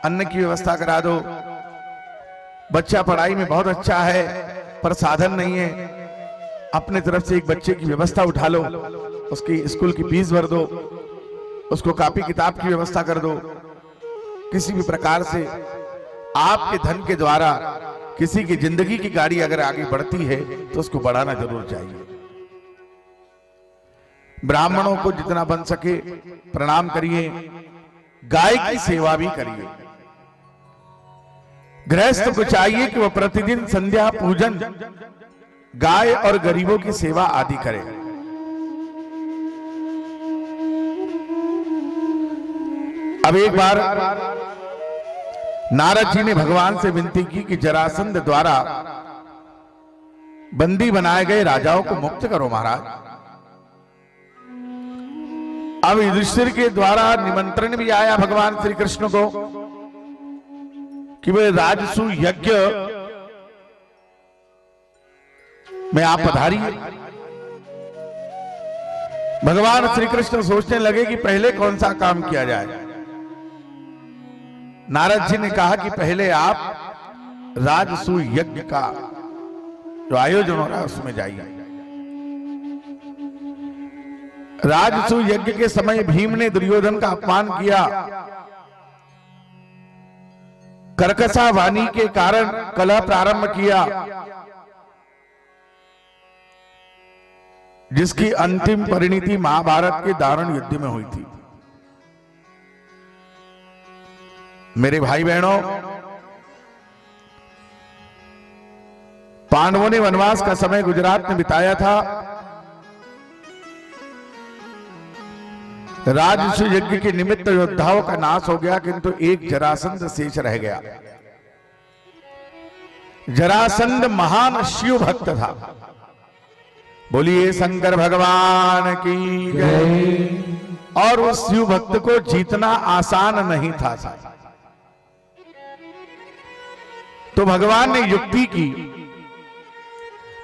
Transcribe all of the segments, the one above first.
अन्न की व्यवस्था करा दो, बच्चा पढ़ाई में बहुत अच्छा है पर साधन नहीं है, अपने तरफ से एक बच्चे की व्यवस्था उठा लो, उसकी स्कूल की फीस भर दो, उसको कॉपी किताब की व्यवस्था कर दो। किसी भी प्रकार से आपके धन के द्वारा किसी की जिंदगी की गाड़ी अगर आगे बढ़ती है तो उसको बढ़ाना जरूर चाहिए। ब्राह्मणों को जितना बन सके प्रणाम करिए, गाय की सेवा भी करिए। गृहस्थ को चाहिए कि वह प्रतिदिन संध्या पूजन गाय और गरीबों की सेवा आदि करे। अब एक बार नारद जी ने भगवान से विनती की कि जरासंध द्वारा बंदी बनाए गए राजाओं को मुक्त करो महाराज। अब युधिष्ठिर के द्वारा निमंत्रण भी आया भगवान श्री कृष्ण को कि वे राजसु यज्ञ में आप पधारिए। भगवान श्री कृष्ण सोचने लगे कि पहले कौन सा काम किया जाए। नारद जी ने कहा कि पहले आप राजसु यज्ञ का जो आयोजन हो रहा है उसमें जाइए। राजसु यज्ञ के समय भीम ने दुर्योधन का अपमान किया, कर्कशा वाणी के कारण कलह प्रारंभ किया, जिसकी अंतिम परिणति महाभारत के दारुण युद्ध में हुई थी। मेरे भाई बहनों, पांडवों ने वनवास का समय गुजरात में बिताया था। राजसु यज्ञ के निमित्त योद्धाओं का नाश हो गया, किंतु एक जरासंध शेष रह गया। जरासंध महान शिव भक्त था। बोलिए शंकर भगवान की जय। और उस शिव भक्त को जीतना आसान नहीं था। तो भगवान ने युक्ति की,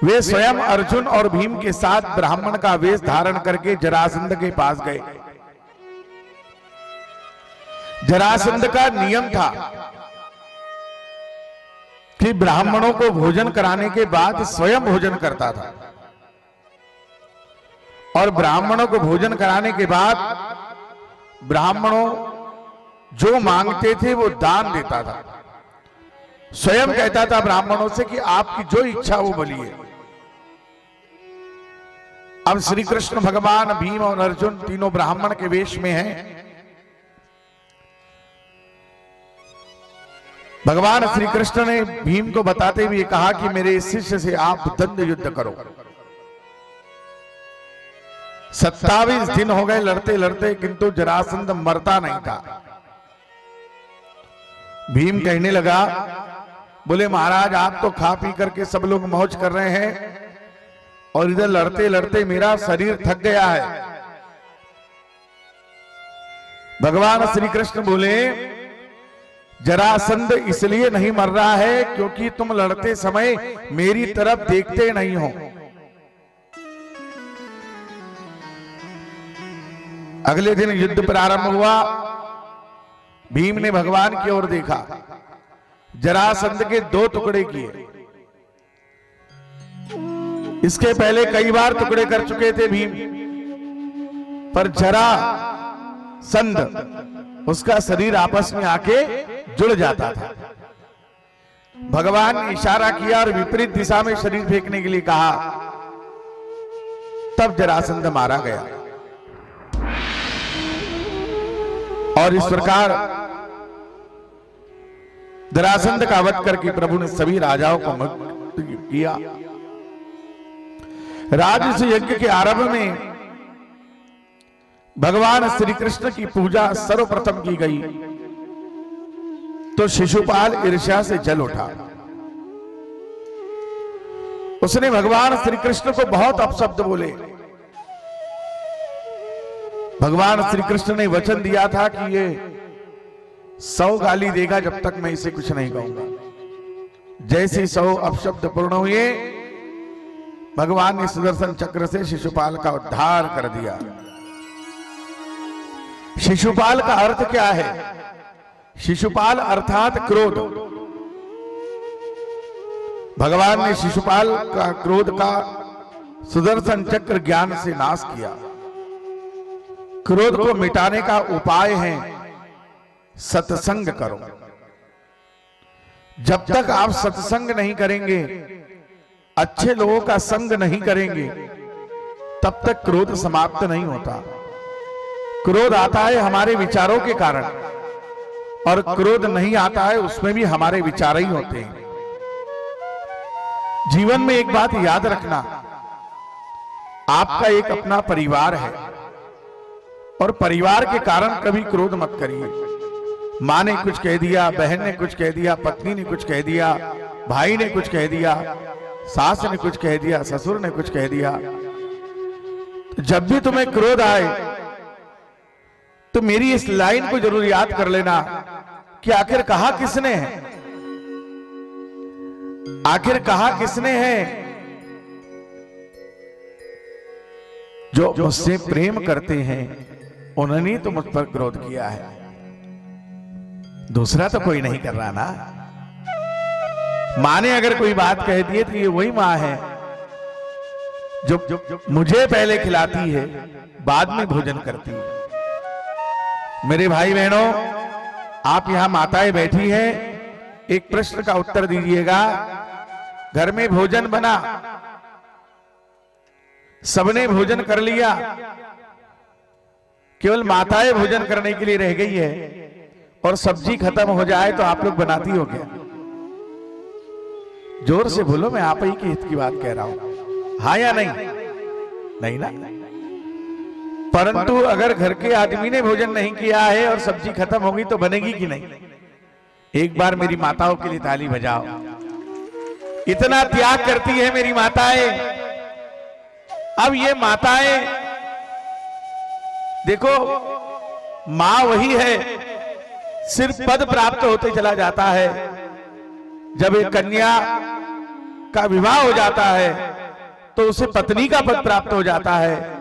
वे स्वयं अर्जुन और भीम के साथ ब्राह्मण का वेश धारण करके जरासंध के पास गए। जरासंध का नियम था कि ब्राह्मणों को भोजन कराने के बाद स्वयं भोजन करता था, और ब्राह्मणों को भोजन कराने के बाद ब्राह्मणों जो मांगते थे वो दान देता था। स्वयं कहता था ब्राह्मणों से कि आपकी जो इच्छा वो बोलिए। अब श्री कृष्ण भगवान, भीम और अर्जुन तीनों ब्राह्मण के वेश में हैं। भगवान श्री कृष्ण ने भीम को बताते हुए कहा कि मेरे शिष्य से आप द्वंद्व युद्ध करो। 27 दिन हो गए लड़ते लड़ते, किंतु जरासंध मरता नहीं था। भीम कहने लगा, बोले महाराज आप तो खा पी करके सब लोग मौज कर रहे हैं और इधर लड़ते लड़ते मेरा शरीर थक गया है। भगवान श्री कृष्ण बोले, जरासंध इसलिए नहीं मर रहा है क्योंकि तुम लड़ते समय मेरी तरफ देखते नहीं हो। अगले दिन युद्ध प्रारंभ हुआ। भीम ने भगवान की ओर देखा, जरासंध के 2 टुकड़े किए। इसके पहले कई बार टुकड़े कर चुके थे भीम, पर जरासंध उसका शरीर आपस में आके जुड़ जाता था। भगवान ने इशारा किया और विपरीत दिशा में शरीर फेंकने के लिए कहा, तब जरासंध मारा गया। और इस प्रकार जरासंध का वध करके प्रभु ने सभी राजाओं को मुक्त किया। राजसु यज्ञ के आरंभ में भगवान श्री कृष्ण की पूजा सर्वप्रथम की गई, तो शिशुपाल ईर्ष्या से जल उठा। उसने भगवान श्री कृष्ण को बहुत अपशब्द बोले। भगवान श्री कृष्ण ने वचन दिया था कि ये 100 गाली देगा जब तक मैं इसे कुछ नहीं कहूंगा। जैसे 100 अपशब्द पूर्ण हुए, भगवान ने सुदर्शन चक्र से शिशुपाल का उद्धार कर दिया। शिशुपाल का अर्थ क्या है? शिशुपाल अर्थात क्रोध। भगवान ने शिशुपाल का क्रोध का सुदर्शन चक्र ज्ञान से नाश किया। क्रोध को मिटाने का उपाय है सत्संग करो। जब तक आप सत्संग नहीं करेंगे, अच्छे लोगों का संग नहीं करेंगे, तब तक क्रोध समाप्त नहीं होता। क्रोध आता है हमारे विचारों के कारण, और क्रोध नहीं आता है उसमें भी हमारे विचार ही होते हैं। जीवन में एक बात याद रखना, आपका एक अपना परिवार है, और परिवार के कारण कभी क्रोध मत करिए। मां ने कुछ कह दिया, बहन ने कुछ कह दिया, पत्नी ने कुछ कह दिया, भाई ने कुछ कह दिया, सास ने कुछ कह दिया, ससुर ने कुछ कह दिया। तो जब भी तुम्हें क्रोध आए तो मेरी इस लाइन को जरूर याद कर लेना कि आखिर कहा किसने है, आखिर कहा किसने है। जो मुझसे प्रेम करते हैं उन्होंने तो मुझ पर क्रोध किया है, दूसरा तो कोई नहीं कर रहा ना। मां ने अगर कोई बात कह दी तो ये वही मां है जो मुझे पहले खिलाती है, बाद में भोजन करती है। मेरे भाई बहनों, आप यहां माताएं बैठी हैं, एक प्रश्न का उत्तर दीजिएगा। घर में भोजन बना, सबने भोजन कर लिया, केवल माताएं भोजन करने के लिए रह गई है, और सब्जी खत्म हो जाए तो आप लोग बनाती हो क्या? जोर से बोलो, मैं आप ही के हित की बात कह रहा हूं, हाँ या नहीं? नहीं ना। परंतु अगर घर के आदमी ने भोजन नहीं किया है और सब्जी खत्म होगी तो बनेगी कि नहीं? एक बार मेरी माताओं के लिए ताली बजाओ। इतना त्याग करती है मेरी माताएं। अब ये माताएं देखो, मां वही है, सिर्फ पद प्राप्त होते चला जाता है। जब एक कन्या का विवाह हो जाता है तो उसे पत्नी का पद प्राप्त हो जाता है।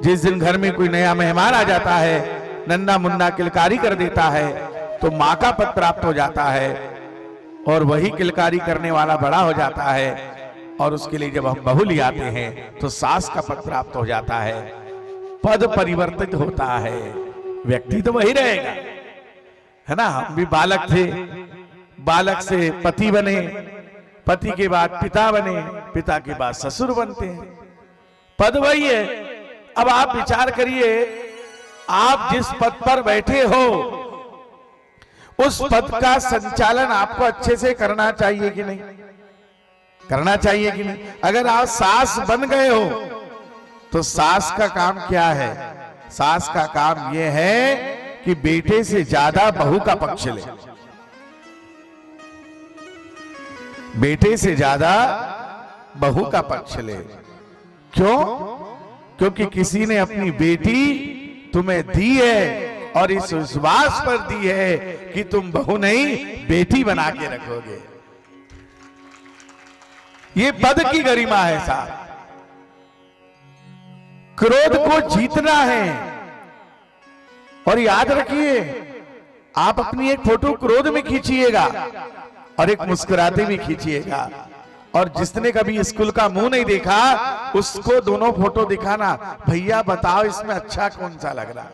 जिस दिन घर में कोई नया मेहमान आ जाता है, नन्ना मुन्ना किलकारी कर देता है, तो मां का पद प्राप्त हो जाता है, और वही किलकारी करने वाला बड़ा हो जाता है, और उसके लिए जब हम बहू ले आते हैं तो सास का पद प्राप्त हो जाता है। पद परिवर्तित होता है, व्यक्ति तो वही रहेगा, है ना। हम भी बालक थे, बालक से पति बने, पति के बाद पिता बने, पिता के बाद ससुर बनते हैं, पद वही है। अब आप विचार करिए, आप जिस पद पर बैठे हो उस पद का संचालन आपको अच्छे से करना चाहिए कि नहीं? करना चाहिए कि नहीं? अगर आप सास बन गए हो तो सास का काम क्या है? सास का काम यह है कि बेटे से ज्यादा बहू का पक्ष ले, बेटे से ज्यादा बहू का पक्ष ले। क्यों? क्योंकि किसी ने अपनी बेटी तुम्हें दी है और इस विश्वास पर दी है कि तुम बहू नहीं बेटी बना के रखोगे। ये पद की गरिमा है साहब। क्रोध को जीतना है। और याद रखिए, आप अपनी एक फोटो क्रोध में खींचिएगा और एक मुस्कुराते भी खींचिएगा, और जिसने कभी स्कूल का मुंह नहीं देखा उसको दोनों फोटो दिखाना, भैया बताओ इसमें अच्छा कौन सा लग रहा।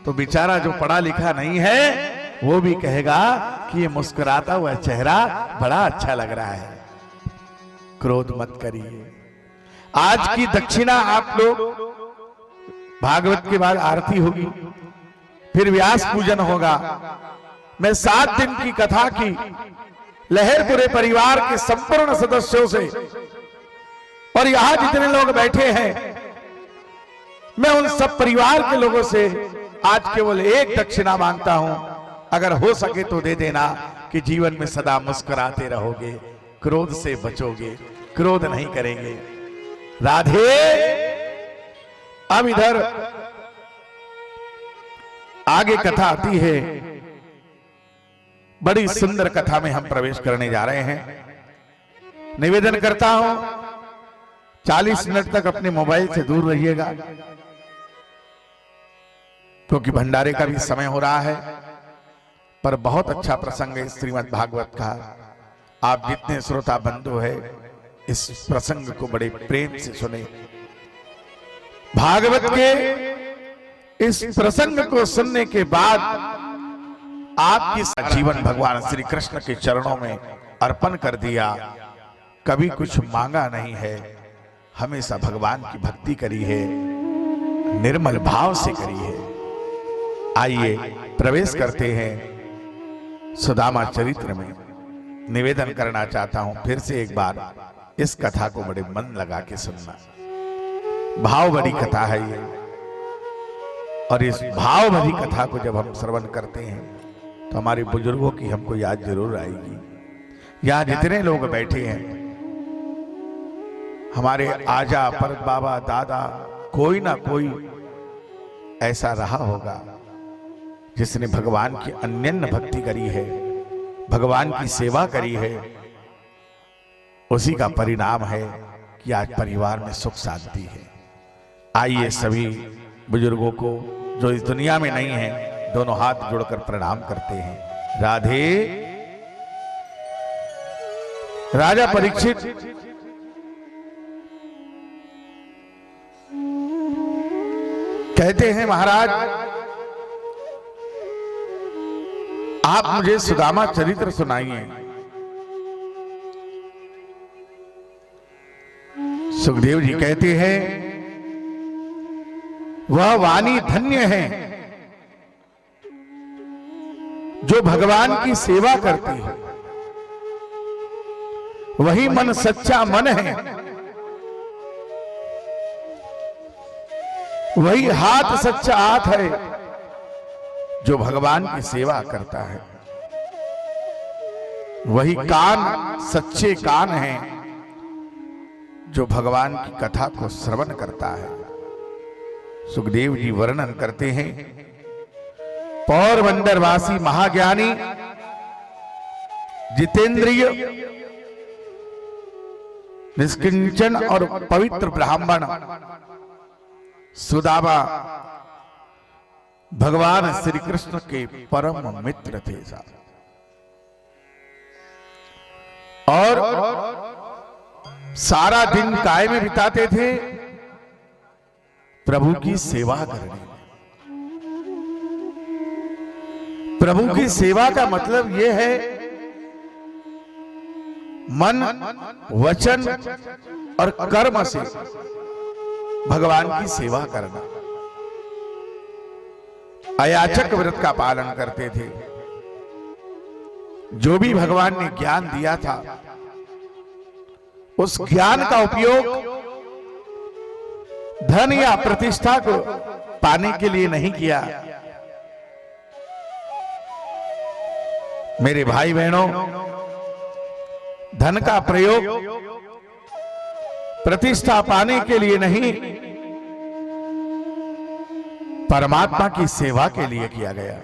तो बेचारा जो पढ़ा लिखा नहीं है वो भी कहेगा कि ये मुस्कुराता हुआ चेहरा बड़ा अच्छा लग रहा है। क्रोध मत करिए। आज की दक्षिणा आप लोग, भागवत के बाद आरती होगी, फिर व्यास पूजन होगा। मैं 7 दिन की कथा की लहरपुरे परिवार के संपूर्ण सदस्यों से, और यहां जितने लोग बैठे हैं, मैं उन सब परिवार के लोगों से आज केवल एक दक्षिणा मांगता हूं, अगर हो सके तो दे देना, कि जीवन में सदा मुस्कुराते रहोगे, क्रोध से बचोगे, क्रोध नहीं करेंगे। राधे। अब इधर आगे कथा आती है, बड़ी सुंदर कथा में हम प्रवेश करने जा रहे हैं। निवेदन करता हूं 40 मिनट तक अपने मोबाइल से दूर रहिएगा, क्योंकि भंडारे का भी समय हो रहा है। पर बहुत अच्छा प्रसंग है श्रीमद् भागवत का। आप जितने श्रोता बंधु है इस प्रसंग को बड़े प्रेम से सुने। भागवत के इस प्रसंग को सुनने के बाद आपकी जीवन भगवान श्री कृष्ण के चरणों में अर्पण कर दिया। कभी कुछ मांगा नहीं है, हमेशा भगवान की भक्ति करी है, निर्मल भाव से करी है। आइए प्रवेश करते हैं सुदामा चरित्र में। निवेदन करना चाहता हूं फिर से एक बार इस कथा को बड़े मन लगा के सुनना। भाव भरी कथा है ये, और इस भाव भरी कथा को जब हम श्रवण करते हैं तो हमारे बुजुर्गों की हमको याद जरूर आएगी। यहां जितने लोग बैठे हैं, हमारे आजा परत बाबा दादा, कोई ना कोई ऐसा रहा होगा जिसने भगवान की अनन्य भक्ति करी है, भगवान की सेवा करी है। उसी का परिणाम है कि आज परिवार में सुख शांति है। आइए सभी बुजुर्गों को जो इस दुनिया में नहीं है, दोनों हाथ जोड़कर प्रणाम करते हैं। राधे। राजा परीक्षित कहते हैं, महाराज आप मुझे सुदामा चरित्र सुनाइए। सुखदेव जी कहते हैं, वह वाणी धन्य है जो भगवान की सेवा करती है, वही मन सच्चा मन है, वही हाथ सच्चा हाथ है जो भगवान की सेवा करता है, वही कान सच्चे कान हैं जो भगवान की कथा को श्रवण करता है। सुखदेव जी वर्णन करते हैं, पौरबंदरवासी महाज्ञानी जितेंद्रिय निष्किंचन और पवित्र ब्राह्मण सुदामा भगवान श्री कृष्ण के परम मित्र थे साहब, और सारा दिन काय में बिताते थे, प्रभु की सेवा करने में। प्रभु की सेवा का मतलब यह है मन, वचन और कर्म से भगवान की सेवा करना। अयाचक व्रत का पालन करते थे। जो भी भगवान ने ज्ञान दिया था उस ज्ञान का उपयोग धन या प्रतिष्ठा को पाने के लिए नहीं किया। मेरे भाई बहनों, धन का प्रयोग प्रतिष्ठा पाने के लिए नहीं, परमात्मा की सेवा के लिए किया गया।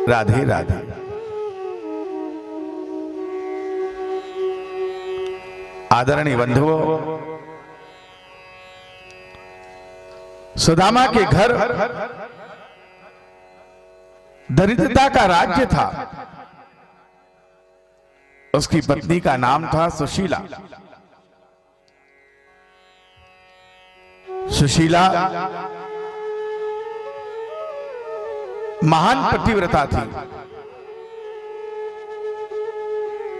राधे राधे। आदरणीय बंधुओं, सुदामा के घर दरिद्रता का राज्य था। उसकी पत्नी का नाम था सुशीला। सुशीला महान पतिव्रता थी।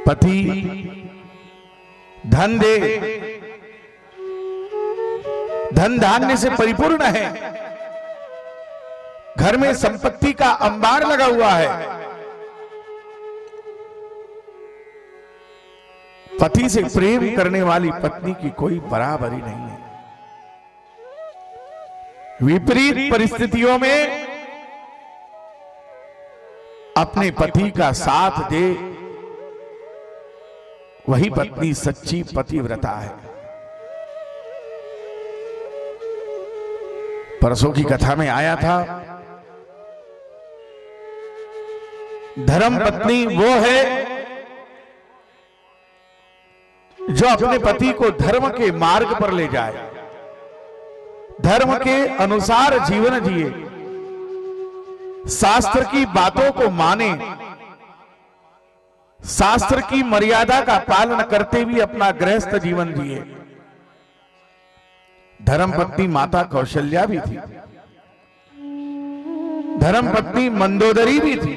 पति धन दे, धन धान्य से परिपूर्ण है, घर में संपत्ति का अंबार लगा हुआ है। पति से प्रेम करने वाली पत्नी की कोई बराबरी नहीं है। विपरीत परिस्थितियों में अपने पति का साथ दे, वही पत्नी सच्ची पतिव्रता है। परसों की कथा में आया था, धर्म पत्नी वो है जो अपने पति को धर्म के मार्ग पर ले जाए, धर्म के अनुसार जीवन जिए, शास्त्र की बातों को माने, शास्त्र की मर्यादा का पालन करते हुए अपना गृहस्थ जीवन जिए। धर्मपत्नी माता कौशल्या भी थी, धर्मपत्नी मंदोदरी भी थी।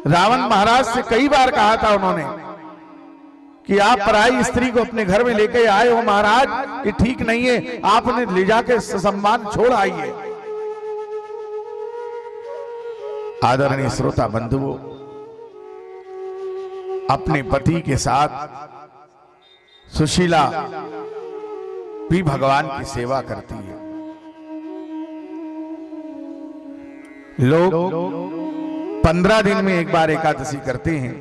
रावण महाराज से कई बार कहा था उन्होंने कि आप पराई स्त्री को अपने घर में लेकर आए हो महाराज, ये ठीक नहीं है, आपने ले जाके सम्मान छोड़ आइए। आदरणीय श्रोता बंधुओं, अपने पति के साथ सुशीला भी भगवान की सेवा करती है। लोग 15 दिन में एक बार एकादशी करते हैं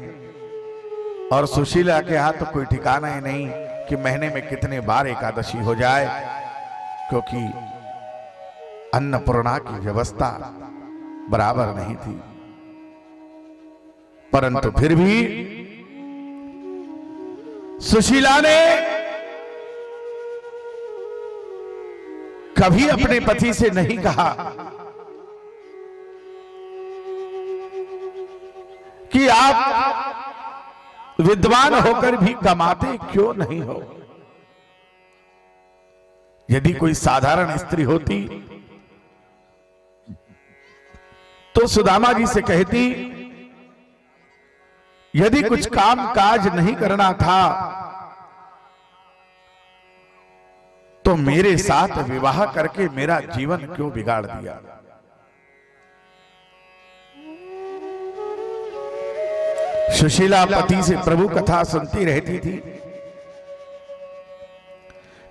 और सुशीला के हाथ तो कोई ठिकाना ही नहीं कि महीने में कितने बार एकादशी हो जाए, क्योंकि अन्नपूर्णा की व्यवस्था बराबर नहीं थी। परंतु फिर भी सुशीला ने कभी अपने पति से नहीं कहा कि आप विद्वान होकर भी कमाते क्यों नहीं हो। यदि कोई साधारण स्त्री होती तो सुदामा जी से कहती, यदि कुछ काम काज नहीं करना था तो मेरे साथ विवाह करके मेरा जीवन क्यों बिगाड़ दिया। सुशीला पति से प्रभु कथा सुनती रहती थी।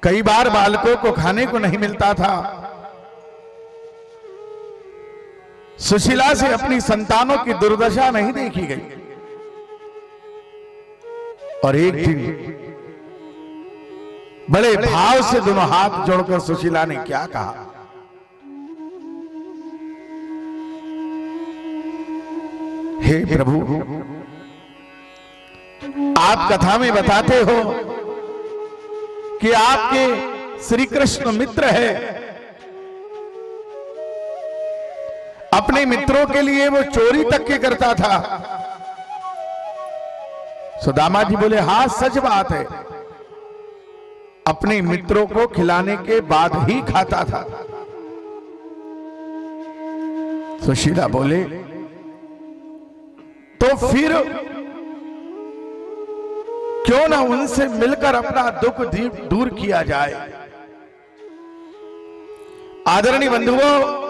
कई बार बालकों को खाने को नहीं मिलता था। सुशीला से अपनी संतानों की दुर्दशा नहीं देखी गई। और एक दिन बड़े भाव से दोनों हाथ जोड़कर सुशीला ने क्या कहा, हे प्रभु, आप कथा में बताते हो कि आपके श्री कृष्ण मित्र है, अपने मित्रों के लिए वो चोरी तक के करता था। सुदामा जी बोले, हां सच बात है, अपने मित्रों को खिलाने के बाद ही खाता था। सुशीला बोले, तो फिर क्यों ना उनसे मिलकर अपना दुख दूर किया जाए। आदरणीय बंधुओं,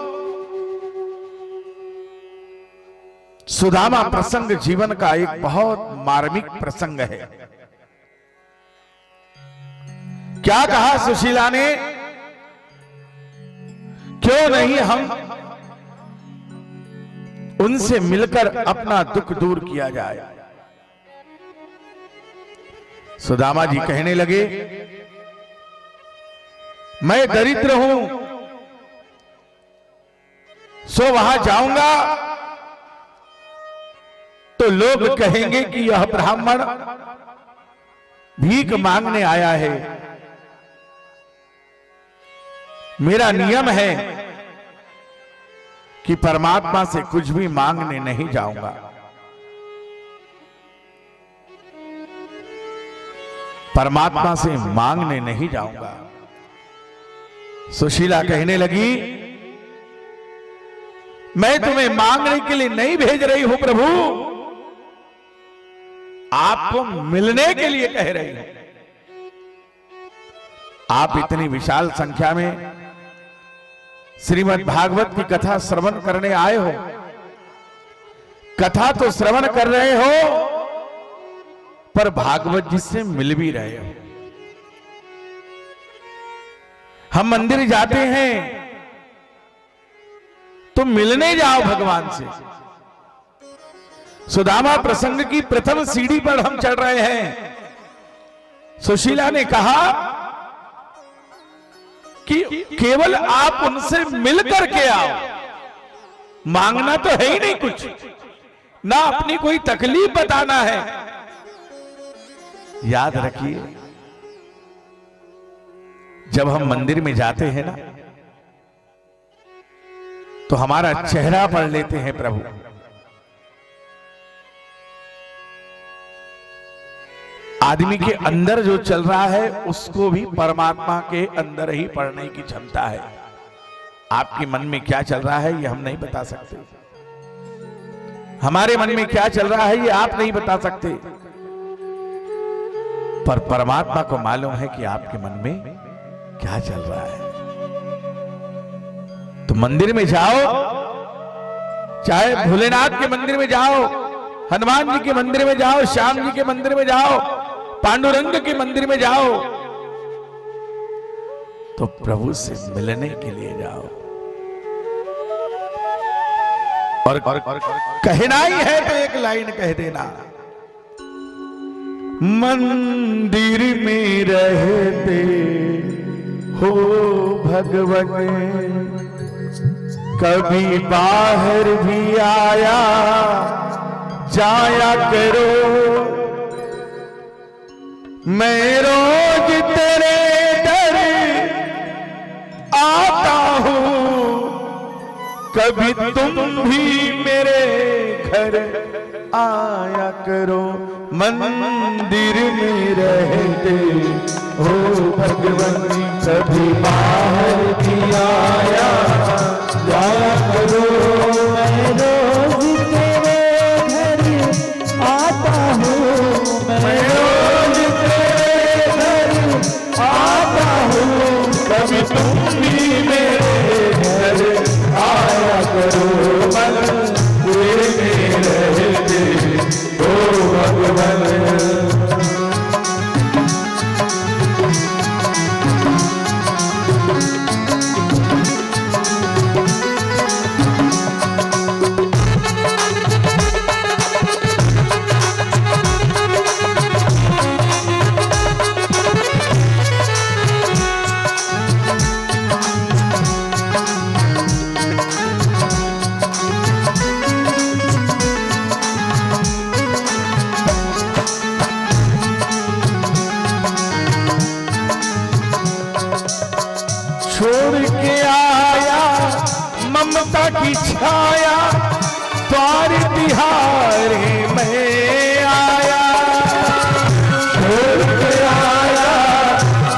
सुदामा प्रसंग जीवन का एक बहुत मार्मिक प्रसंग है। क्या कहा सुशीला ने, क्यों नहीं हम उनसे मिलकर अपना दुख दूर किया जाए। सुदामा जी कहने लगे, मैं दरिद्र हूं, सो वहां जाऊंगा तो लोग कहेंगे कि यह ब्राह्मण भीख मांगने आया है। मेरा नियम है कि परमात्मा से कुछ भी मांगने नहीं जाऊंगा। परमात्मा से मांगने नहीं जाऊंगा। सुशीला कहने लगी, मैं तुम्हें मांगने के लिए नहीं भेज रही हूं प्रभु, आपको मिलने के लिए कह रही हूं। आप इतनी विशाल संख्या में श्रीमद् भागवत की कथा श्रवण करने आए हो, कथा तो श्रवण कर रहे हो पर भागवत जी से मिल भी रहे हो। हम मंदिर जाते हैं तो मिलने जाओ भगवान से। सुदामा प्रसंग की प्रथम सीढ़ी पर हम चढ़ रहे हैं। सुशीला ने कहा कि केवल आप उनसे मिलकर के आओ, मांगना तो है ही नहीं कुछ, ना अपनी कोई तकलीफ बताना है। याद रखिए, जब हम मंदिर में जाते हैं ना तो हमारा चेहरा पढ़ लेते हैं प्रभु। आदमी के अंदर जो चल रहा है उसको भी परमात्मा के अंदर ही पढ़ने की क्षमता है। आपके मन में क्या चल रहा है ये हम नहीं बता सकते, हमारे मन में क्या चल रहा है ये आप नहीं बता सकते, पर परमात्मा को मालूम है कि आपके मन में क्या चल रहा है। तो मंदिर में जाओ, चाहे भोलेनाथ के मंदिर में जाओ, हनुमान जी के मंदिर में जाओ, श्याम जी के मंदिर में जाओ, पांडुरंग के मंदिर में जाओ, तो प्रभु से मिलने के लिए जाओ। और कहना ही है तो एक लाइन कह देना, मंदिर में रहते हो भगवान, कभी बाहर भी आया जाया करो, मैं रोज तेरे दर आता हूं, कभी तुम भी मेरे घर आया करो, मंदिर में रहते हो भगवान, कभी बाहर भी आया जाया करो, मैं रोज तेरे घर आता हूँ, मैं रोज तेरे घर आता हूँ, कभी तुम भी मेरे घर आया करो, मंदिर में रहते हो भगवान। छोड़ के आया ममता की छाया, द्वार तिहारे में आया, छोड़ के आया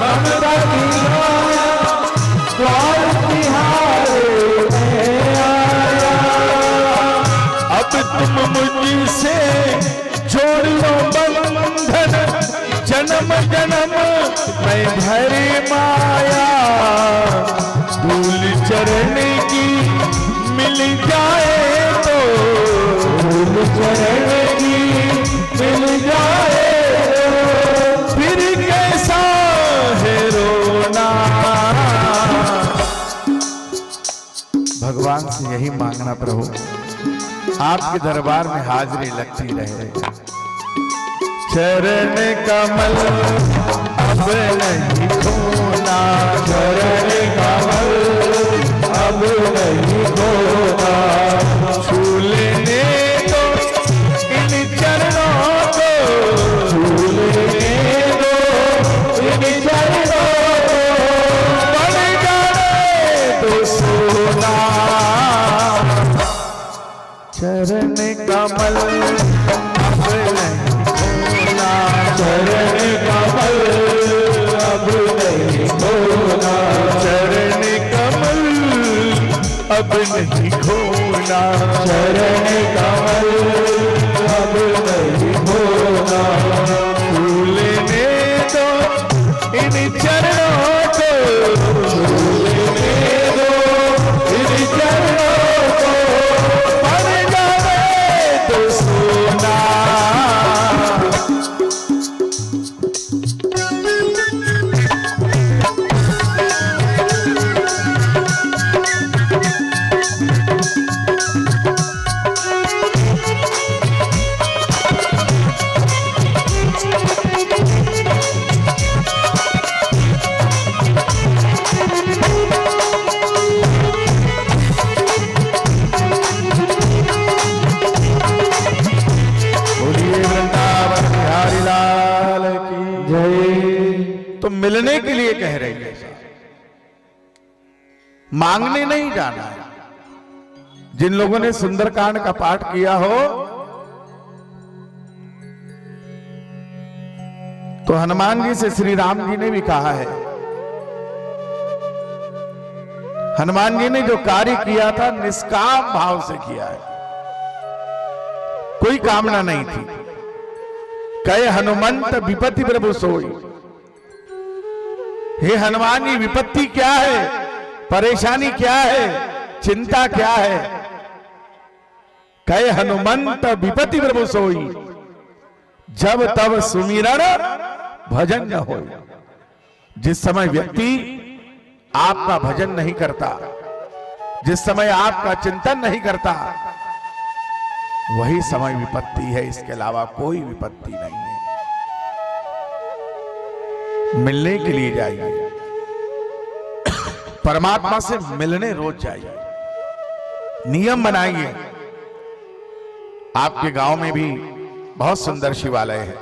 ममता की छाया, द्वार तिहारे में आया, अब तुम मुझसे जोड़ लो बंधन, जन्म जन्म मैं भरे माया, धूल चरण की मिल जाए तो, धूल चरण की मिल जाए तो, फिर कैसा है रोना। भगवान से यही मांगना प्रभु, आपके दरबार में हाजिरी लगती रहे, चरण कमल अब नहीं खोना, चरण कमल अब नहीं खोना, छू लेने दो इन चरणों को, छू लेने दो इन चरणों को, बन जाए तो सोना, चरण कमल अब नहीं खोना, चरण कमल अब नहीं खोना, चरण कमल अब नहीं खोना, चरण कमल अब नहीं खोना, छू लेने दो इन चरणों को, छू लेने दो इन चरणों को, बन जाए तो सोना। तो मिलने के लिए कह रही है, मांगने नहीं जाना है। जिन लोगों ने सुंदरकांड का पाठ किया हो तो हनुमान जी से श्री राम जी ने भी कहा है, हनुमान जी ने जो कार्य किया था निष्काम भाव से किया है, कोई कामना नहीं थी। कहे हनुमंत विपत्ति प्रभु सोई। हे हनुमान जी, विपत्ति क्या है, परेशानी क्या है, चिंता क्या है? कहे हनुमंत विपत्ति प्रभु सोई, जब तब सुमिरन भजन न हो। जिस समय व्यक्ति आपका भजन नहीं करता, जिस समय आपका चिंतन नहीं करता, वही समय विपत्ति है, इसके अलावा कोई विपत्ति नहीं है। मिलने के लिए जाइए, परमात्मा से मिलने रोज जाइए, नियम बनाइए। आपके गांव में भी बहुत सुंदर शिवालय है,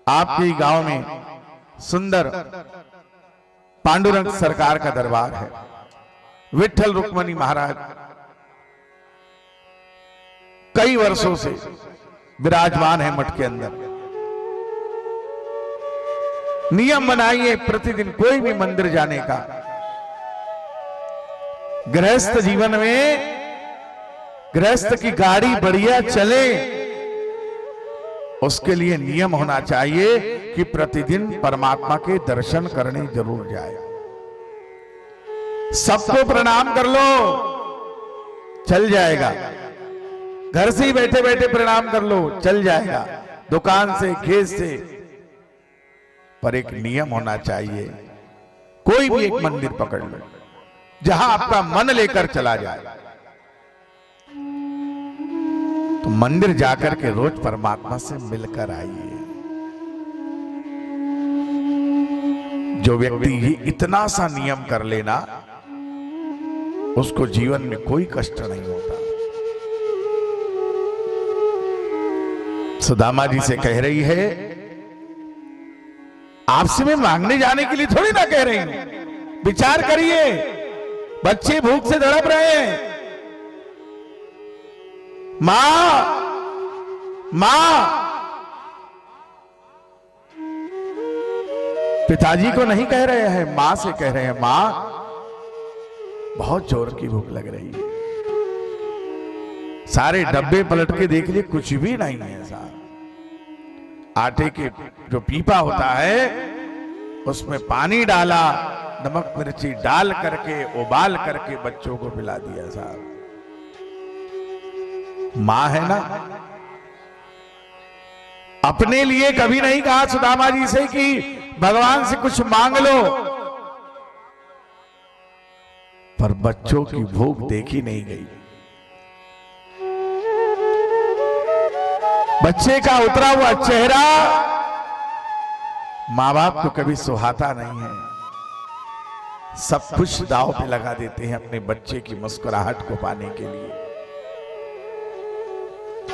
आपके गांव में सुंदर पांडुरंग सरकार का दरबार है, विठल रुक्मणी महाराज कई वर्षों से विराजमान है मठ के अंदर। नियम बनाइए प्रतिदिन कोई भी मंदिर जाने का। गृहस्थ जीवन में गृहस्थ की गाड़ी बढ़िया चले, उसके लिए नियम होना चाहिए कि प्रतिदिन परमात्मा के दर्शन करने जरूर जाए। सबको प्रणाम कर लो, चल जाएगा। घर से ही बैठे बैठे प्रणाम कर लो, चल जाएगा। दुकान से, खेत से, पर एक नियम होना चाहिए। कोई भी एक मंदिर पकड़ लो, जहां आपका मन लेकर चला जाए, तो मंदिर जाकर के रोज परमात्मा से मिलकर आइए। जो व्यक्ति ये इतना सा नियम कर लेना, उसको जीवन में कोई कष्ट नहीं होता। सुदामा जी से कह रही है, आपसे मैं मांगने जाने के लिए थोड़ी ना कह रही हूं, विचार करिए। बच्चे भूख से तड़प रहे हैं, मां मां, पिताजी को नहीं कह रहे हैं, मां से कह रहे हैं, मां बहुत जोर की भूख लग रही है। सारे डब्बे पलट के देख लिए, कुछ भी नहीं है साहब। आटे के जो पीपा होता है उसमें पानी डाला, नमक मिर्ची डाल करके उबाल करके बच्चों को पिला दिया साहब। मां है ना। अपने लिए कभी नहीं कहा सुदामा जी से कि भगवान से कुछ मांग लो, पर बच्चों की भूख देखी नहीं गई। बच्चे का उतरा हुआ चेहरा मां बाप को कभी सुहाता नहीं है। सब कुछ दांव पे लगा देते हैं अपने बच्चे की मुस्कुराहट को पाने के लिए।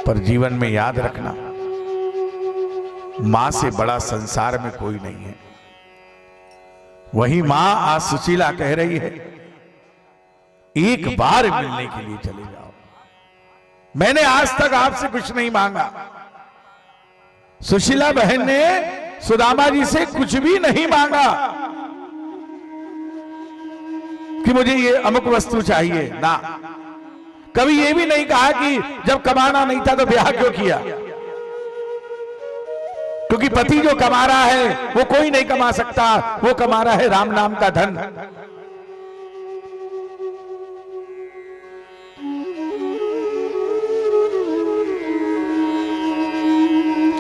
पर जीवन में याद रखना, मां से बड़ा संसार में कोई नहीं है। वही मां आज सुशीला कह रही है, एक बार मिलने के लिए चले जाओ। मैंने आज तक आपसे कुछ नहीं मांगा। सुशीला बहन ने सुदामा जी से कुछ भी नहीं मांगा कि मुझे ये अमुक वस्तु चाहिए ना। कभी ये भी नहीं कहा कि जब कमाना नहीं था तो ब्याह क्यों किया, क्योंकि पति जो कमा रहा है वो कोई नहीं कमा सकता, वो कमा रहा है राम नाम का धन।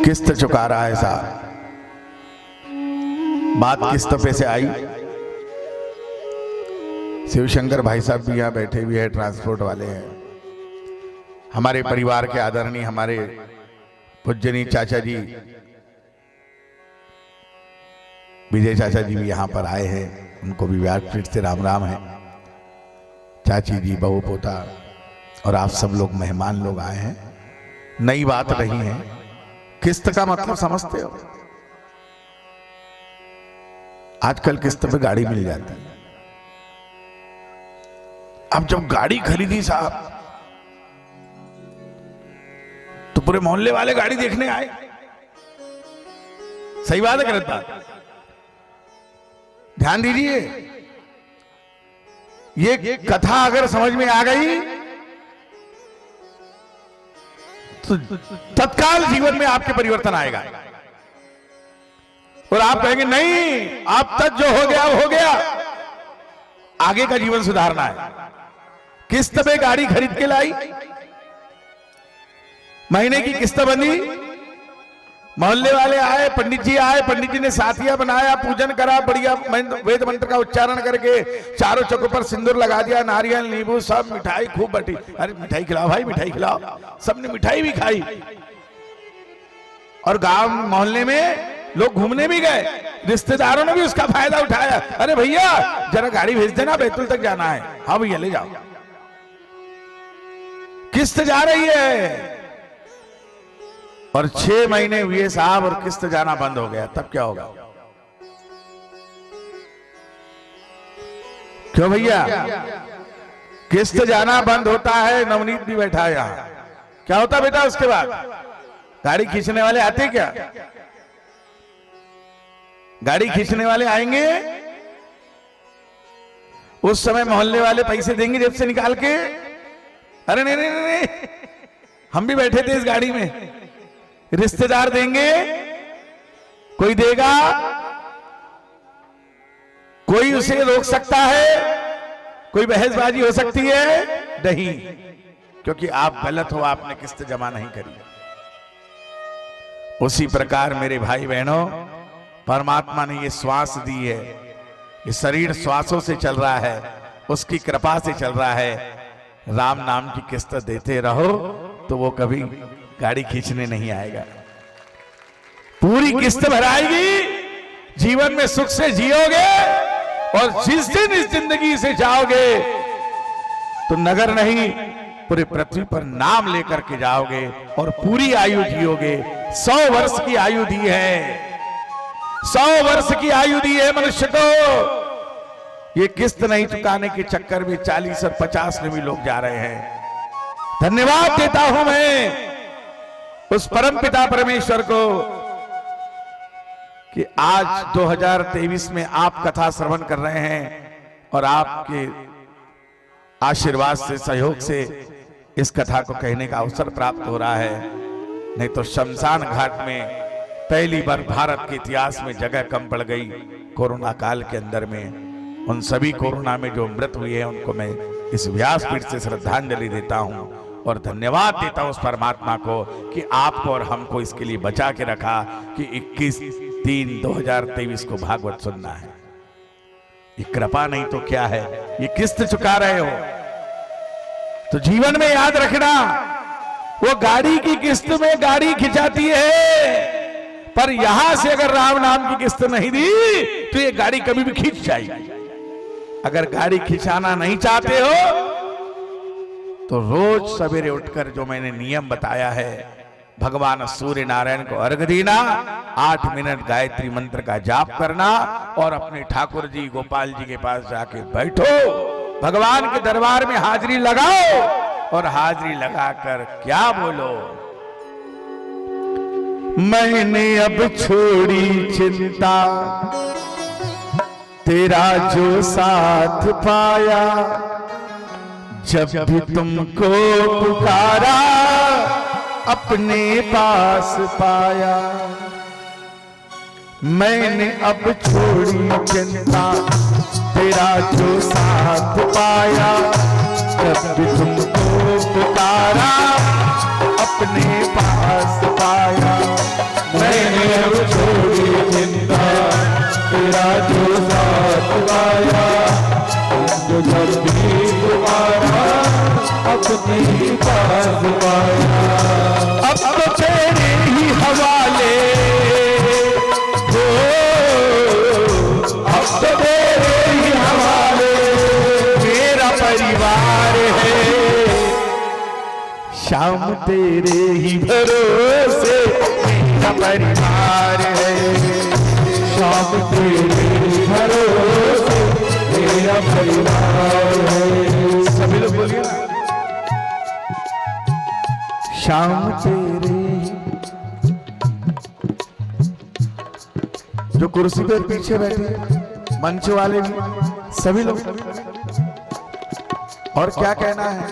किस्त चुका रहा है साहब। बात किस्त पे से आई। शिवशंकर भाई साहब भी यहां बैठे हुए हैं, ट्रांसपोर्ट वाले हैं। हमारे परिवार के आदरणीय हमारे पूज्यनीय चाचा जी विजय चाचा जी भी यहां पर आए हैं, उनको भी व्यासपीठ से राम राम है। चाची जी, बहू पोता और आप सब लोग मेहमान लोग आए हैं। नई बात नहीं है। किस्त का मतलब समझते हो? आजकल किस्त पे गाड़ी मिल जाती है। अब जब गाड़ी खरीदी साहब, तो पूरे मोहल्ले वाले गाड़ी देखने आए। सही बात है गलत बात? ध्यान दीजिए, ये कथा अगर समझ में आ गई तो तत्काल जीवन में आपके परिवर्तन आएगा। और आप कहेंगे नहीं, आप तक जो हो गया वो हो गया, आगे का जीवन सुधारना है। किस्त पे गाड़ी खरीद के लाई, महीने की किस्त बनी, मोहल्ले वाले आए, पंडित जी आए, पंडित जी ने साथिया बनाया, पूजन करा, बढ़िया वेद मंत्र का उच्चारण करके चारों चौकों पर सिंदूर लगा दिया, नारियल नींबू सब, मिठाई खूब बटी। अरे मिठाई खिलाओ भाई, मिठाई खिलाओ। सबने मिठाई भी खाई और गांव मोहल्ले में लोग घूमने भी गए, रिश्तेदारों ने भी उसका फायदा उठाया। अरे भैया जरा गाड़ी भेज देना, बैतूल तक जाना है। हाँ भैया ले जाओ। किस्त जा रही है और 6 महीने हुए साहब और किस्त जाना बंद हो गया। तब क्या होगा? क्यों भैया? किस्त जाना बंद होता है। नवनीत भी बैठा है यहां। क्या होता बेटा उसके बाद? गाड़ी खींचने वाले आते क्या? गाड़ी खींचने वाले आएंगे, उस समय मोहल्ले वाले पैसे देंगे जेब से निकाल के। अरे नहीं नहीं नहीं, हम भी बैठे थे इस गाड़ी में। रिश्तेदार देंगे, कोई देगा, कोई उसे रोक सकता है, कोई बहसबाजी हो सकती है नहीं, क्योंकि आप गलत हो, आपने किस्त जमा नहीं करी। उसी प्रकार मेरे भाई बहनों, परमात्मा ने ये श्वास दी है, ये शरीर श्वासों से चल रहा है, उसकी कृपा से चल रहा है। राम नाम की किस्त देते रहो तो वो कभी गाड़ी खींचने नहीं आएगा। पूरी किस्त भराएगी, जीवन में सुख से जियोगे और जिस दिन इस जिंदगी से जाओगे तो नगर नहीं पूरी पृथ्वी पर नाम लेकर के जाओगे और पूरी आयु जियोगे। 100 वर्ष की आयु दी है, 100 वर्ष की आयु दी है मनुष्य को। ये किस्त नहीं चुकाने के चक्कर में 40 और 50 में भी लोग जा रहे हैं। धन्यवाद देता हूं मैं उस परम पिता परमेश्वर को कि आज 2023 में आप कथा श्रवण कर रहे हैं और आपके आशीर्वाद से, सहयोग से इस कथा को कहने का अवसर प्राप्त हो रहा है। नहीं तो शमशान घाट में पहली बार भारत के इतिहास में जगह कम पड़ गई कोरोना काल के अंदर में। उन सभी कोरोना में जो मृत हुए हैं उनको मैं इस व्यासपीठ से श्रद्धांजलि देता हूं और धन्यवाद देता हूं उस परमात्मा को कि आपको और हमको इसके लिए बचा के रखा कि 21/3/2023 को भागवत सुनना है। ये कृपा नहीं तो क्या है? ये किस्त चुका रहे हो तो जीवन में याद रखना, वो गाड़ी की किस्त में गाड़ी खिंचाती है, पर यहां से अगर राम नाम की किस्त नहीं दी तो ये गाड़ी कभी भी खींच जाएगी। अगर गाड़ी खिंचाना नहीं चाहते हो तो रोज सवेरे उठकर जो मैंने नियम बताया है, भगवान सूर्य नारायण को अर्घ देना, 8 मिनट गायत्री मंत्र का जाप करना और अपने ठाकुर जी गोपाल जी के पास जाके बैठो, भगवान के दरबार में हाजिरी लगाओ और हाजिरी लगाकर क्या बोलो? मैंने अब छोड़ी चिंता, तेरा जो साथ पाया, जब भी तुमको पुकारा अपने पास पाया। मैंने अब छोड़ी चिंता, तेरा जो साथ पाया, जब भी तुमको पुकारा अपने पास पाया। मैंने अब छोड़ी चिंता, तेरा जो साथ पाया, जब भी तुम्हारा अपने पास पाया। अब तो तेरे ही हवाले हो, अब तो तेरे ही हवाले मेरा परिवार है। शाम तेरे ही भरोसे मेरा परिवार है। शाम तेरे ही भरोसे मेरा परिवार है। लोग बोलिए ना। शाम तेरे, जो कुर्सी पे पीछे बैठे मंच वाले भी सभी लोग, और क्या कहना है,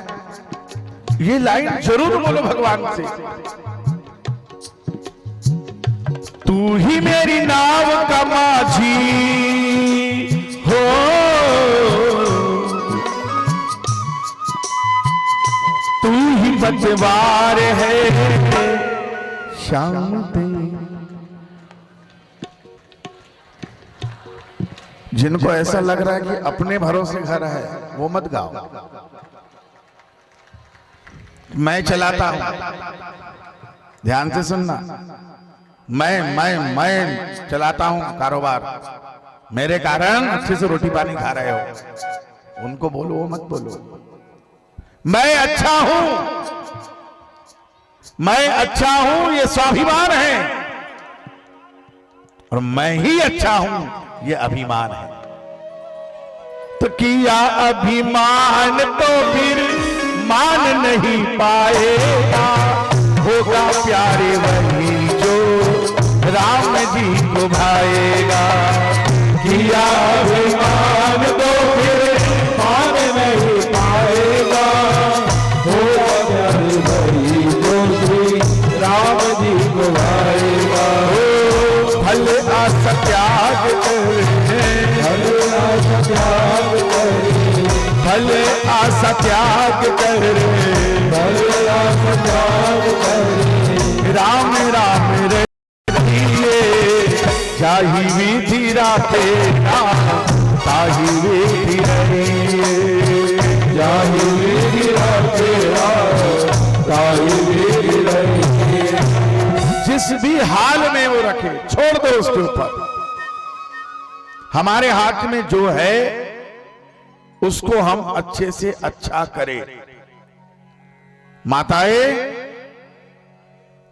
ये लाइन जरूर बोलो भगवान से। तू ही मेरी नाव का माझी हो, तू ही पतवार है शाम तेरी। जिनको ऐसा लग रहा है कि अपने भरोसे घर है, वो मत गाओ। मैं चलाता हूं, ध्यान से सुनना। मैं चलाता हूं कारोबार, मेरे कारण अच्छे से रोटी पानी खा रहे हो, उनको बोलो, वो मत बोलो। मैं अच्छा हूं, मैं अच्छा हूं, ये स्वाभिमान है, और मैं ही अच्छा हूं, ये अभिमान है। तो किया अभिमान तो फिर मान नहीं पाएगा, होगा प्यारे वही जो राम जी को भाएगा। किया अभिमान तो फिर मान नहीं पाएगा, होगा प्यारे वही जो श्री राम जी को भाएगा। भले आशा त्याग करे, भले आशा त्याग करे, भले आशा त्याग करे, भले आशा त्याग करे, राम राम रहिए, जाहि विधि राखे ताहि विधि रहिए, जाहि विधि राखे ताहि विधि रहिए। जिस भी हाल में वो रखे, छोड़ दो उसके ऊपर। हमारे हाथ में जो है उसको हम अच्छे से अच्छा करें। माताएं,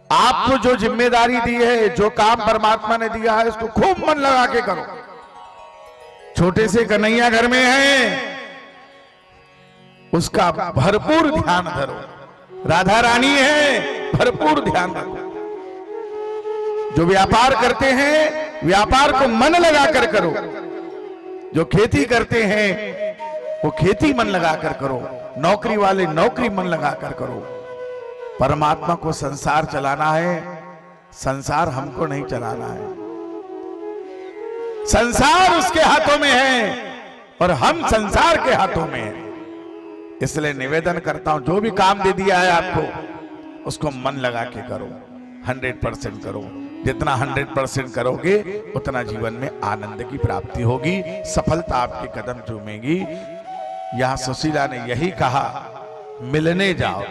आपको जो जिम्मेदारी दी है, जो काम परमात्मा ने दिया है, उसको खूब मन लगा के करो। छोटे से कन्हैया घर में है, उसका भरपूर ध्यान धरो। राधा रानी है, भरपूर ध्यान रखो। जो व्यापार करते हैं, व्यापार को मन लगाकर करो। जो खेती करते हैं, वो खेती मन लगाकर करो। नौकरी वाले नौकरी मन लगाकर करो। परमात्मा को संसार चलाना है, संसार हमको नहीं चलाना है। संसार उसके हाथों में है और हम संसार के हाथों में हैं। इसलिए निवेदन करता हूं, जो भी काम दे दिया है आपको, उसको मन लगा के करो, 100% करो। जितना 100% करोगे, उतना जीवन में आनंद की प्राप्ति होगी, सफलता आपके कदम चूमेगी। यहां सुशीला ने यही कहा, मिलने जाओ।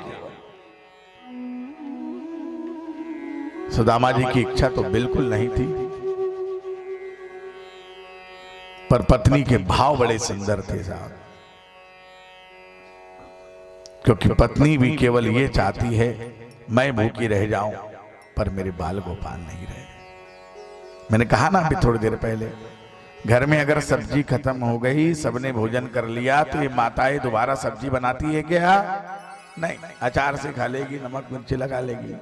सुदामा जी की इच्छा तो बिल्कुल नहीं थी, पर पत्नी के भाव बड़े सुंदर थे साहब। क्योंकि पत्नी भी केवल ये चाहती है, मैं भूखी रह जाऊं पर मेरे बाल गोपाल नहीं रहे। मैंने कहा ना अभी थोड़ी देर पहले, घर में अगर सब्जी खत्म हो गई, सबने भोजन कर लिया, तो ये माताएं दोबारा सब्जी बनाती है क्या? नहीं, अचार से खा लेगी, नमक मिर्ची लगा लेगी।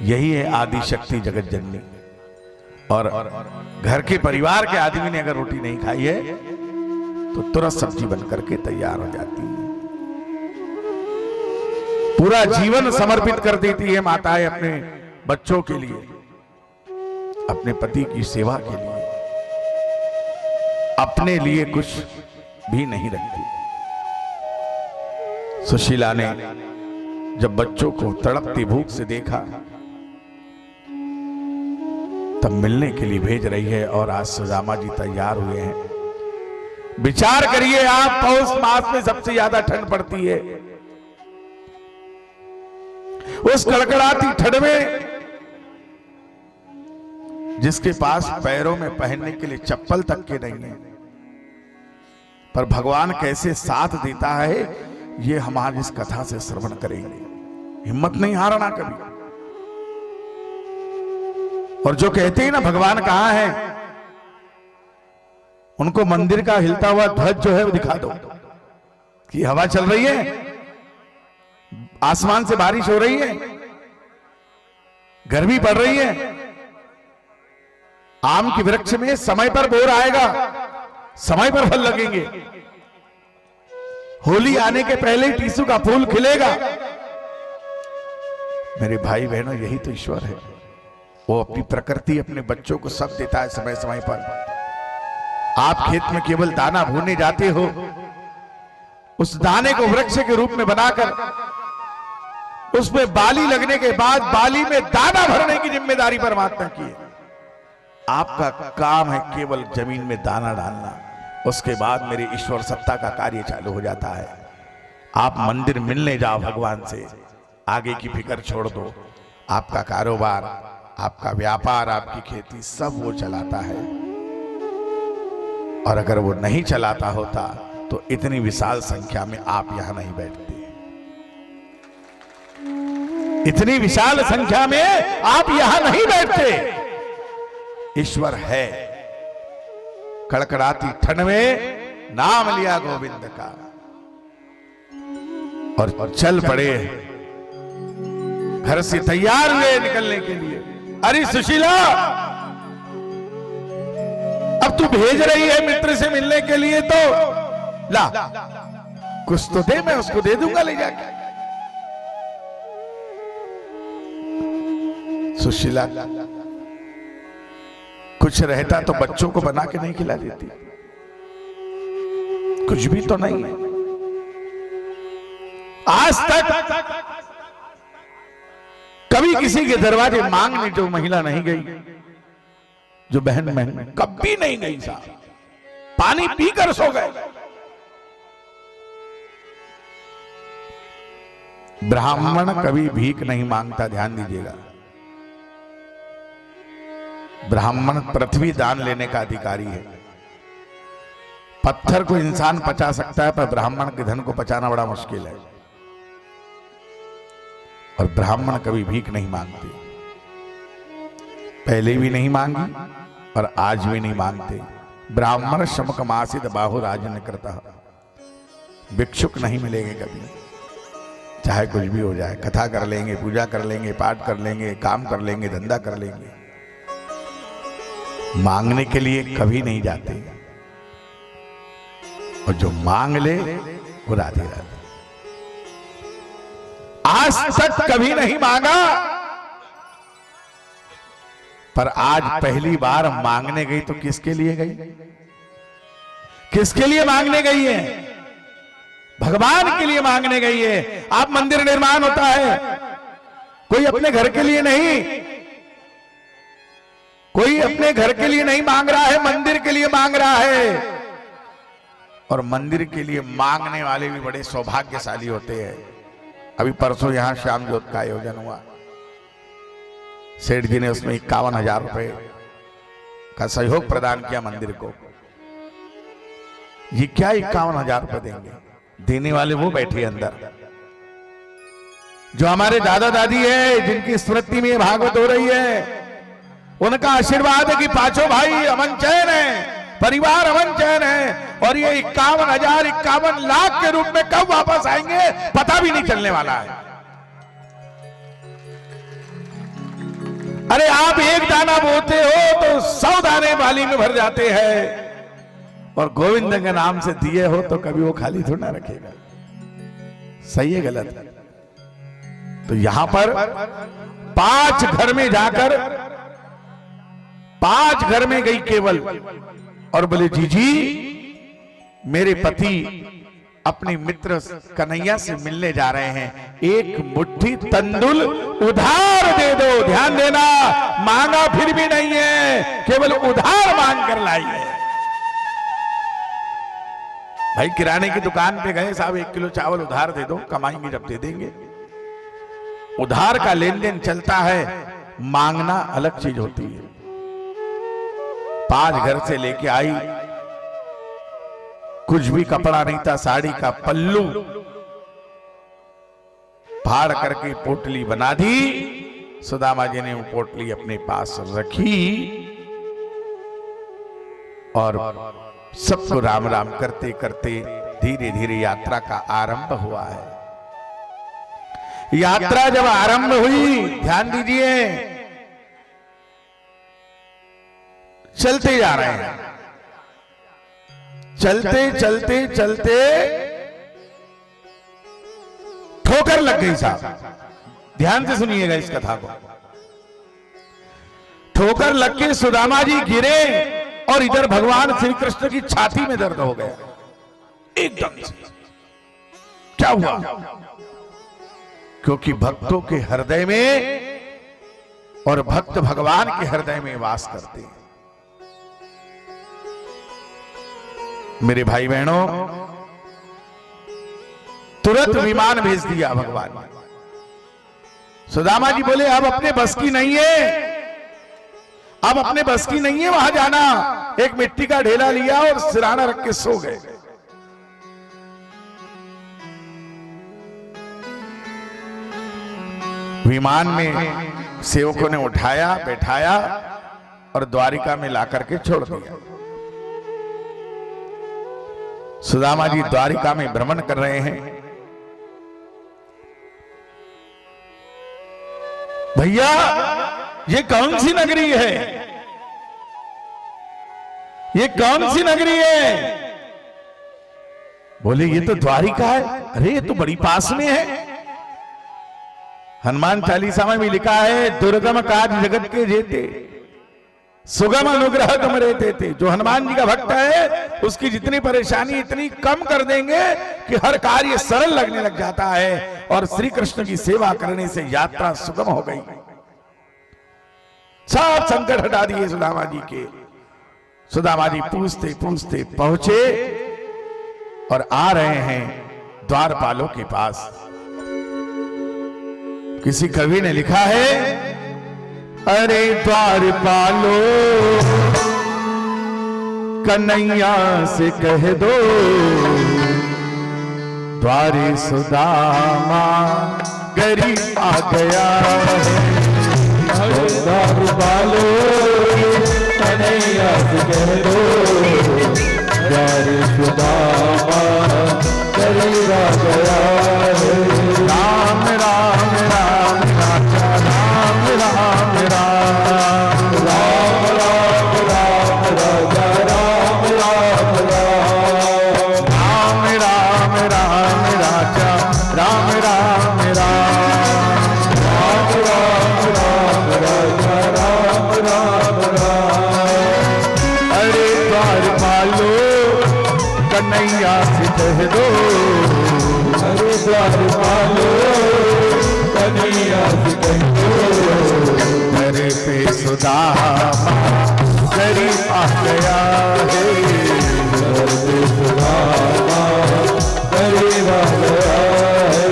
यही है आदि शक्ति जगत जननी। और घर के परिवार के आदमी ने अगर रोटी नहीं खाई है, तो तुरंत सब्जी बनकर के तैयार हो जाती है। पूरा जीवन समर्पित कर देती है माताएं अपने बच्चों के लिए, अपने पति की सेवा के लिए, अपने लिए कुछ भी नहीं रखती। सुशीला ने जब बच्चों को तड़पती भूख से देखा, तब मिलने के लिए भेज रही है। और आज सुदामा जी तैयार हुए हैं। विचार करिए आप, पौष मास में सबसे ज्यादा ठंड पड़ती है। उस कड़कड़ाती ठंड में जिसके पास पैरों में पहनने के लिए चप्पल तक के नहीं है, पर भगवान कैसे साथ देता है, ये हमारी इस कथा से श्रवण करेंगे। हिम्मत नहीं हारना कभी। और जो कहते हैं ना भगवान कहां है, उनको मंदिर का हिलता हुआ ध्वज जो है वो दिखा दो। कि हवा चल रही है, आसमान से बारिश हो रही है, गर्मी पड़ रही है। आम के वृक्ष में समय पर बोर आएगा, समय पर फल लगेंगे। होली आने के पहले ही टीसू का फूल खिलेगा। मेरे भाई बहनों, यही तो ईश्वर है। वो अपनी प्रकृति अपने बच्चों को सब देता है समय समय पर। आप खेत में केवल दाना भूनने जाते हो, उस दाने को वृक्ष के रूप में बनाकर उसमें बाली लगने के बाद बाली में दाना भरने की जिम्मेदारी परमात्मा की है। आपका काम है केवल जमीन में दाना डालना, उसके बाद मेरे ईश्वर सत्ता का कार्य चालू हो जाता है। आप मंदिर मिलने जाओ भगवान से, आगे की फिक्र छोड़ दो। आपका कारोबार, आपका व्यापार, आपकी खेती सब वो चलाता है। और अगर वो नहीं चलाता होता तो इतनी विशाल संख्या में आप यहां नहीं बैठते। इतनी विशाल संख्या में आप यहां नहीं बैठते। ईश्वर है। कड़कड़ाती ठंड में नाम लिया गोविंद का और चल पड़े, घर से तैयार हुए निकलने के लिए। अरे सुशीला, अब तू भेज रही है मित्र से मिलने के लिए, तो ला कुछ तो दे, मैं उसको दे दूंगा ले जाके। सुशीला कुछ रहता तो बच्चों को बना के नहीं खिला देती। कुछ भी तो नहीं है। आज तक कभी किसी के दरवाजे मांगने जो महिला नहीं गई, जो बहन कभी नहीं गई साहब। पानी पीकर सो गए। ब्राह्मण कभी भीख नहीं मांगता, ध्यान दीजिएगा। ब्राह्मण पृथ्वी दान लेने का अधिकारी है। पत्थर को इंसान पचा सकता है, पर ब्राह्मण के धन को पचाना बड़ा मुश्किल है। और ब्राह्मण कभी भीख नहीं मांगते, पहले भी नहीं मांगी और आज भी नहीं मांगते। ब्राह्मण शमकमासित बाहु राजन करता, भिक्षुक नहीं मिलेंगे कभी। चाहे कुछ भी हो जाए, कथा कर लेंगे, पूजा कर लेंगे, पाठ कर लेंगे, काम कर लेंगे, धंधा कर लेंगे, मांगने के लिए कभी नहीं जाते। और जो मांग ले वो राधे राधे। आज तक कभी नहीं मांगा, पर आज पहली बार मांगने गई तो किसके लिए गई? किसके लिए मांगने गई है? भगवान के लिए मांगने गई है। आप मंदिर निर्माण होता है, कोई अपने घर के लिए नहीं, कोई अपने घर के लिए नहीं मांग रहा है, मंदिर के लिए मांग रहा है। और मंदिर के लिए मांगने वाले भी बड़े सौभाग्यशाली होते हैं। अभी परसों यहां श्याम ज्योत का आयोजन हुआ। सेठ जी ने उसमें 51,000 रुपए का सहयोग प्रदान किया मंदिर को। ये क्या 51,000 रुपए देंगे? देने वाले वो बैठे अंदर, जो हमारे दादा दादी है, जिनकी स्मृति में भागवत हो रही है। उनका आशीर्वाद है कि पांचों भाई अमन चैन है, परिवार अमन चैन है। और ये 51,051 लाख के रूप में कब वापस आएंगे पता भी नहीं चलने वाला है। अरे आप एक दाना बोते हो तो 100 दाने बाली में भर जाते हैं। और गोविंद के नाम से दिए हो तो कभी वो खाली थोड़ा ना रखेगा। सही है गलत? तो यहां पर 5 घर में जाकर 5 घर में गई केवल, और बोले जीजी मेरे पति अपने मित्र कन्हैया से मिलने जा रहे हैं, एक मुट्ठी तंदुल उधार दे दो। ध्यान देना, मांगा फिर भी नहीं है, केवल उधार मांग कर लाई है। भाई किराने की दुकान पे गए, साहब 1 किलो चावल उधार दे दो, कमाएंगे जब दे देंगे। उधार का लेन देन चलता है, मांगना अलग चीज होती है। 5 घर से लेके आई, कुछ भी कपड़ा नहीं था, साड़ी का पल्लू फाड़ करके पोटली बना दी। सुदामा जी ने वो पोटली अपने पास रखी और सबको राम राम करते करते धीरे धीरे यात्रा का आरंभ हुआ है। यात्रा जब आरंभ हुई, ध्यान दीजिए, चलते जा रहे हैं, चलते चलते चलते ठोकर लग गई साहब। ध्यान से सुनिएगा इस कथा को। ठोकर लग के सुदामा जी गिरे और इधर भगवान श्री कृष्ण की छाती में दर्द हो गया एकदम से। क्या हुआ? क्योंकि भक्तों के हृदय में और भक्त भगवान के हृदय में वास करते हैं। मेरे भाई बहनों, तुरंत विमान भेज दिया भगवान ने। सुदामा जी बोले अब अपने बस की नहीं है, अब अपने बस की नहीं है वहां जाना। एक मिट्टी का ढेला लिया और सिराना रख के सो गए। विमान में सेवकों ने उठाया, बैठाया और द्वारिका में लाकर के छोड़ दिया। सुदामा जी द्वारिका में भ्रमण कर रहे हैं। भैया ये कौन सी नगरी है? ये कौन सी नगरी है? बोले ये तो द्वारिका है। अरे ये तो बड़ी पास में है। हनुमान चालीसा में भी लिखा है, दुर्गम काज जगत के जेते, सुगम अनुग्रह तुम रहते थे। जो हनुमान जी का भक्त है उसकी जितनी परेशानी इतनी कम कर देंगे कि हर कार्य सरल लगने लग जाता है। और श्री कृष्ण की सेवा करने से यात्रा सुगम हो गई। सब संकट हटा दिए सुदामा जी के। सुदामा जी पूछते पूछते पहुंचे और आ रहे हैं द्वारपालों के पास। किसी कवि ने लिखा है, अरे द्वारपालो कन्हैया से कह दो, द्वारे सुदामा गरीब आ गया है। द्वारपालो कन्हैया से कह दो, द्वारे सुदामा गरीब आ गया है। राम राम राम राजा राम राम राम राम राम राम राजा राम राम राम राम राम राम राजा राम राम राम राम राम राम राजा राम राम राम। अरे द्वारपालो कन्हैया से कह दो, अरे द्वारपालो कन्हैया से कह दो, मेरे पे सुदामा गरीब आ गया है। मेरे पे सुदामा गरीब आ गया है।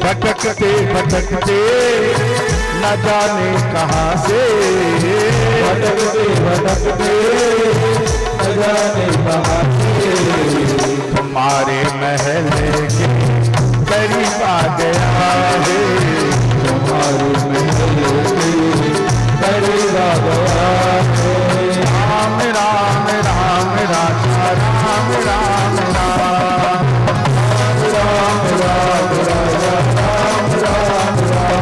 भटकते भटकते न जाने कहां से, भटकते भटकते न जाने कहां से, तुम्हारे महल के करीब आ गया है। तुम्हारे महल के करीब आ गया है। राम राम राम राजा राम राम राम राम राम राजा राम राम राम।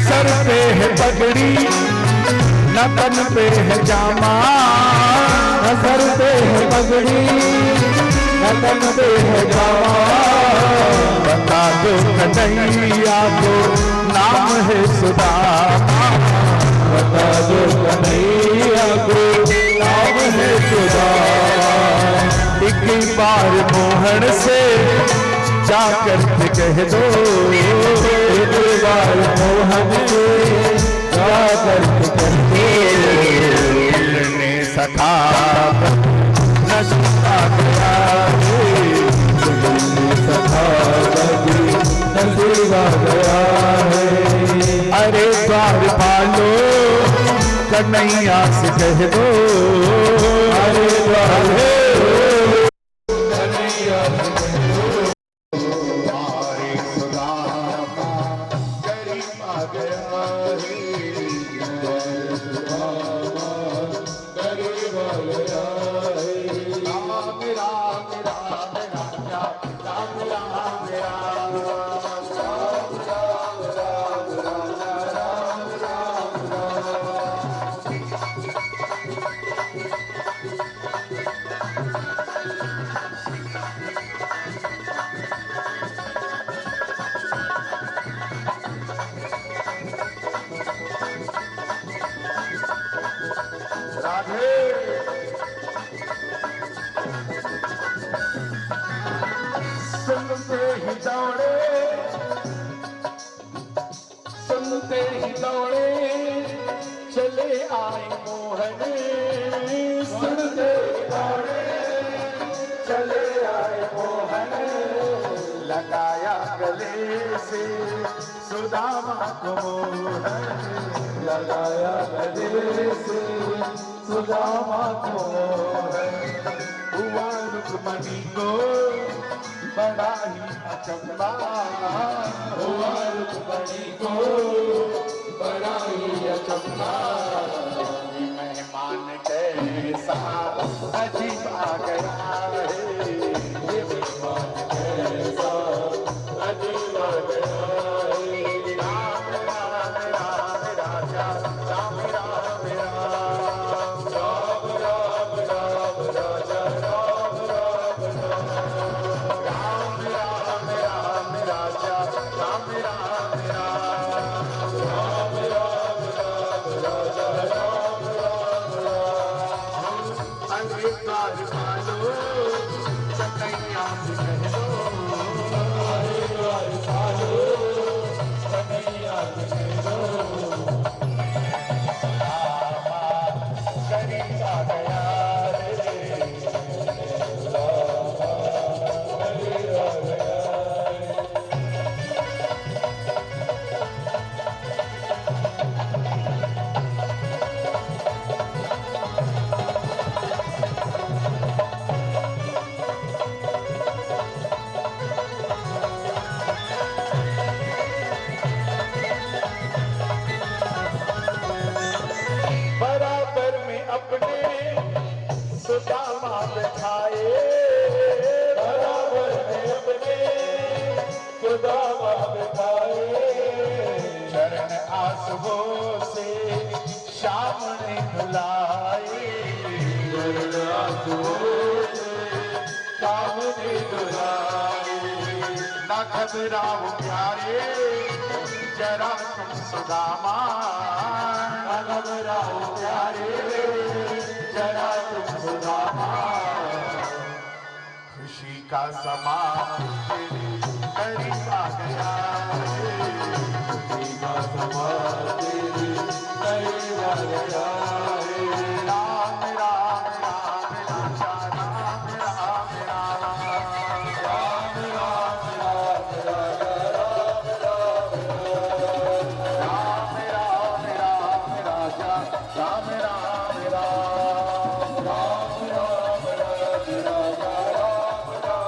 सर पे है पगड़ी न तन पे है जामा, न सर पे है पगड़ी न तन पे है जामा। बता दो कन्हैया को नाम है सुदामा, बता दो कन्हैया को नाम है सुदामा। एक बार मोहन से जाकर के कह दो, एक बार मोहन से जाकर के कह दो, मिलने सखा नशा गया है, मिलने सखा नशा गया है। अरे द्वारपालो कन्हैया से कह दो अरे राधे कन्हैया से कह दो हमारे सुदामा गरीब आ गया रे सुदामा गरीब आ गया रे राम राम राम राजा राम राम राम सुनते ही दौड़े चले आए मोहन सुनते ही दौड़े चले आए मोहन लगाया गले से सुदामा को मोहन लगाया गले से सुदामा को मोहन हुआ रुक्मणी को बड़ा ही अचंबा हुआ रुक्मणी को बड़ा ही अचंबा मेहमान कैसा अजीब आ गया है ये मेहमान कैसा अजीब आ गया है राम राम राम राजा राम राम राम राम राम राम राजा राम राम राम राम राम राजा राम राम राम राम राम राजा राम राम राम अंगीकार मानो कन्हैया से कह दो अंगीकार मानो कन्हैया से कह दो रामा करीब आ गया रे रामा करीब आ गया बराबर में अपने सुदामा बैठाए बराबर में अपने सुदामा बैठाए चरण आंसुओं से श्याम ने धुलाए चरण आंसुओं से श्याम ने धुलाए ना घबराओ प्यारे जरा तुम सुदामा ना घबराओ प्यारे जरा तुम सुदामा खुशी का समा तेरे करीब आ गया है खुशी का समा तेरे करीब आ गया है राम राम राम राजा राम राम राम राम राम राम राजा राम राम राम राम राम राजा राम राम राम राम राम राम राजा राम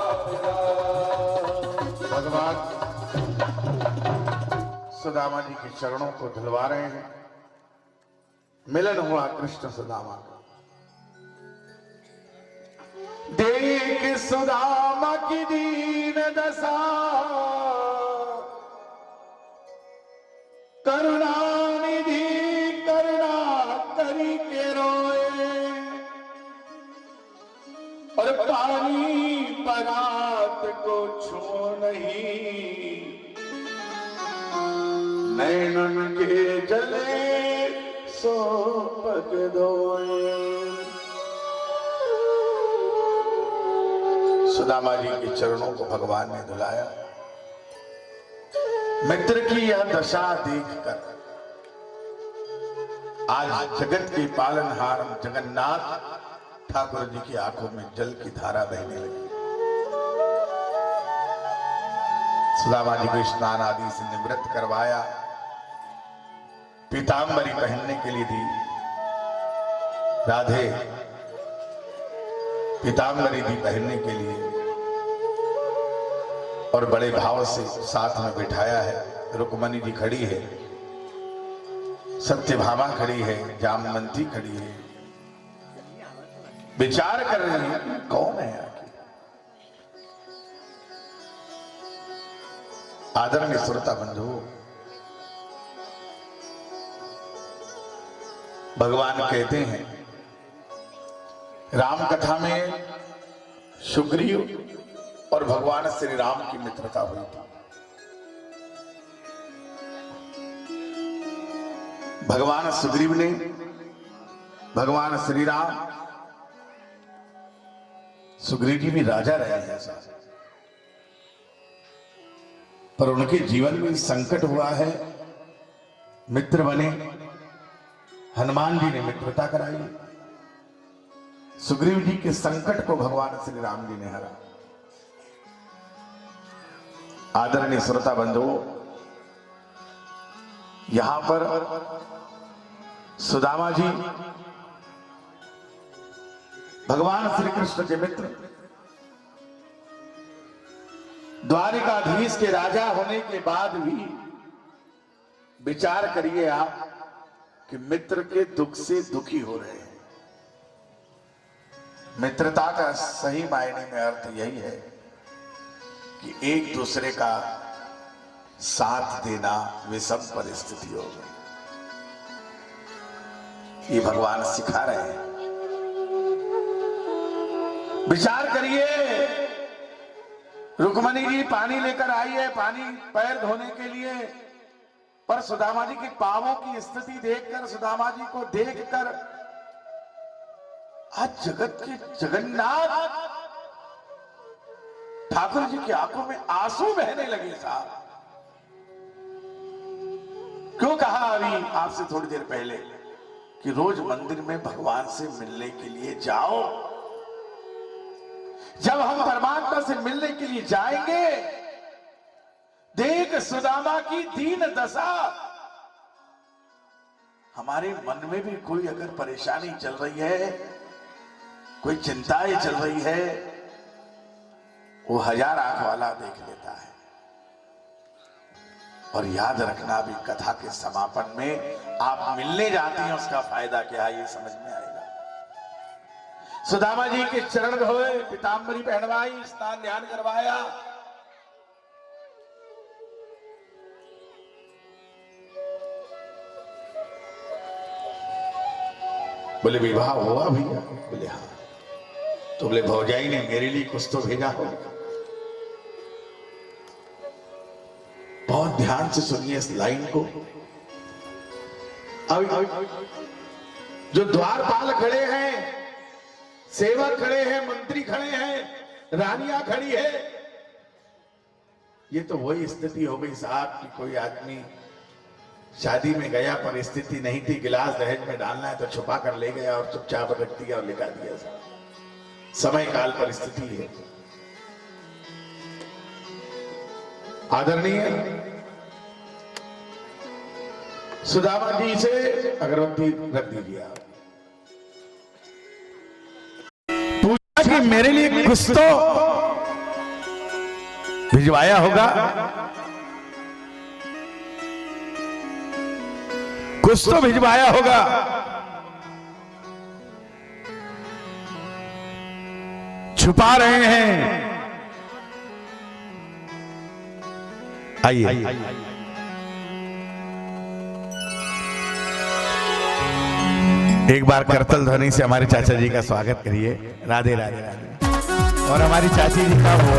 राम राम भगवान सुदामा जी के चरणों को धुलवा रहे हैं मिलन हुआ कृष्ण सुदामा का देख सुदामा की दीन दशा करुणानिधि करुणा करी के रोए और पानी परात को छू नहीं नैनन के जले सो पग धोए सुदामा जी के चरणों को भगवान ने धुलाया मित्र की यह दशा देखकर आज जगत के पालनहार जगन्नाथ ठाकुर जी की आंखों में जल की धारा बहने लगी सुदामा जी को स्नान आदि से निवृत्त करवाया पीतांबरी पहनने के लिए दी राधे पीतांबरी भी पहनने के लिए और बड़े भाव से साथ में बिठाया है। रुक्मणी जी खड़ी है, सत्यभामा खड़ी है, जामवंती खड़ी है, विचार कर रही है कौन है आखिर। आदरणीय श्रोता बंधु, भगवान कहते हैं राम कथा में सुग्रीव और भगवान श्री राम की मित्रता हुई थी। भगवान सुग्रीव ने भगवान श्री राम, सुग्रीव जी भी राजा रहे हैं साहब, पर उनके जीवन में संकट हुआ है, मित्र बने। हनुमान जी ने मित्रता कराई, सुग्रीव जी के संकट को भगवान श्री राम जी ने हरा। आदरणीय श्रोता बंधुओं, यहां पर सुदामा जी भगवान श्री कृष्ण के मित्र, द्वारिकाधीश के राजा होने के बाद भी विचार करिए आप कि मित्र के दुख से दुखी हो रहे हैं। मित्रता का सही मायने में अर्थ यही है कि एक दूसरे का साथ देना विषम परिस्थितियों में, ये भगवान सिखा रहे हैं। विचार करिए, रुक्मणी जी पानी लेकर आई है, पानी पैर धोने के लिए, पर सुदामा जी के पांवों की स्थिति देखकर, सुदामा जी को देखकर आज जगत के जगन्नाथ ठाकुर जी की आंखों में आंसू बहने लगे साहब। क्यों कहा अभी आपसे थोड़ी देर पहले कि रोज मंदिर में भगवान से मिलने के लिए जाओ। जब हम परमात्मा से मिलने के लिए जाएंगे, देख सुदामा की दीन दशा, हमारे मन में भी कोई अगर परेशानी चल रही है, कोई चिंताएं चल रही है, वो 1000 आंख वाला देख लेता है। और याद रखना, भी कथा के समापन में आप मिलने जाते हैं, उसका फायदा क्या है ये समझ में आएगा। सुदामा जी के चरण धोए, पीतांबरी पहनवाई, स्नान ध्यान करवाया, बोले विवाह हुआ भैया? बोले हाँ। तो बोले भौजाई ने मेरे लिए कुछ तो भेजा हो। बहुत ध्यान से सुनिए इस लाइन को। अब जो द्वारपाल खड़े हैं, सेवक खड़े हैं, मंत्री खड़े हैं, रानियां खड़ी है, ये तो वही स्थिति हो गई साहब कि कोई आदमी शादी में गया, परिस्थिति नहीं थी, गिलास दहेज में डालना है तो छुपा कर ले गया और चुपचाप रख दिया और लिखा दिया। समय काल परिस्थिति है। आदरणीय सुदामा जी से अगरबत्ती रख दीजिए आप। पूछा कि मेरे लिए कुछ तो भिजवाया होगा, कुछ तो भिजवाया होगा। छुपा रहे हैं। आइए एक बार करतल ध्वनि से हमारे चाचा जी का स्वागत करिए। राधे राधे राधे। और हमारी चाची जी का वो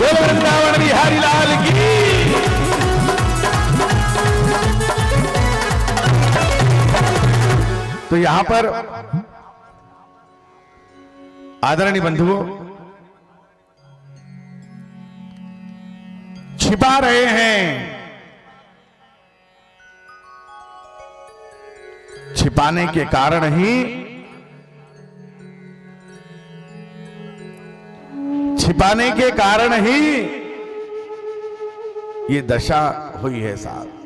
वृंदावन बिहारी लाल की। तो यहां पर आदरणीय बंधुओं, छिपा रहे हैं। छिपाने के कारण ही ये दशा हुई है साहब।